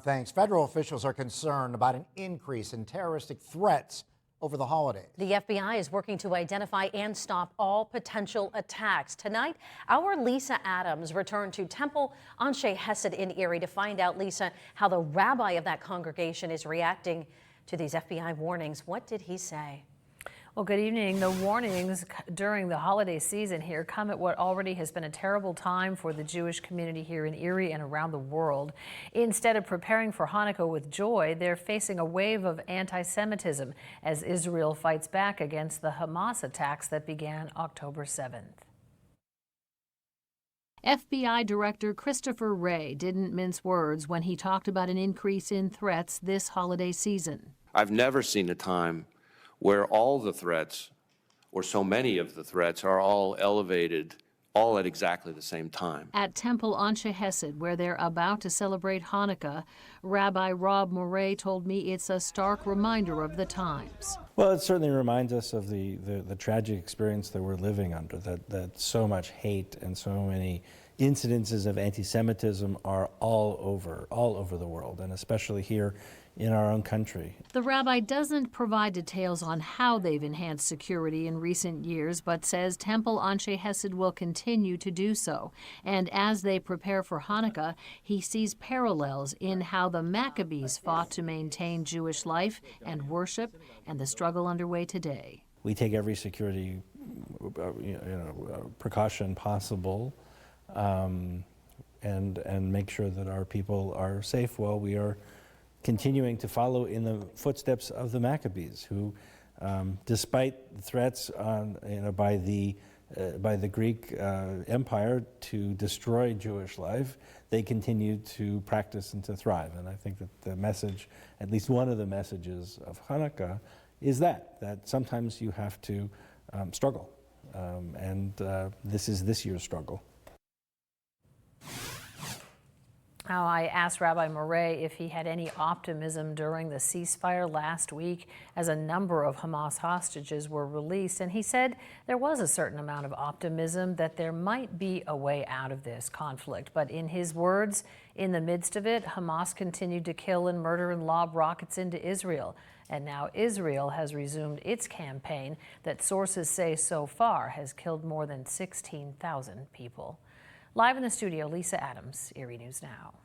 Thanks. Federal officials are concerned about an increase in terroristic threats over the holidays. The FBI is working to identify and stop all potential attacks. Tonight, our Lisa Adams returned to Temple Anshe Hesed in Erie to find out, Lisa, how the rabbi of that congregation is reacting to these FBI warnings. What did he say? Well, good evening. The warnings during the holiday season here come at what already has been a terrible time for the Jewish community here in Erie and around the world. Instead of preparing for Hanukkah with joy, they're facing a wave of anti-Semitism as Israel fights back against the Hamas attacks that began October 7th. FBI Director Christopher Wray didn't mince words when he talked about an increase in threats this holiday season. I've never seen a time where all the threats, or so many of the threats, are all elevated, all at exactly the same time. At Temple Anshe Hesed, where they're about to celebrate Hanukkah, Rabbi Rob Murray told me it's a stark reminder of the times. Well, it certainly reminds us of the tragic experience that we're living under, that so much hate and so many incidences of anti-Semitism are all over the world, and especially here in our own country. The rabbi doesn't provide details on how they've enhanced security in recent years, but says Temple Anshe Hesed will continue to do so. And as they prepare for Hanukkah, he sees parallels in how the Maccabees fought to maintain Jewish life and worship, and the struggle underway today. We take every security precaution possible, and make sure that our people are safe while we are continuing to follow in the footsteps of the Maccabees, who, despite threats by the Greek Empire to destroy Jewish life, they continue to practice and to thrive. And I think that the message, at least one of the messages of Hanukkah, is that sometimes you have to struggle, and this is this year's struggle. Now, I asked Rabbi Murray if he had any optimism during the ceasefire last week as a number of Hamas hostages were released, and he said there was a certain amount of optimism that there might be a way out of this conflict. But in his words, in the midst of it, Hamas continued to kill and murder and lob rockets into Israel. And now Israel has resumed its campaign that sources say so far has killed more than 16,000 people. Live in the studio, Lisa Adams, Erie News Now.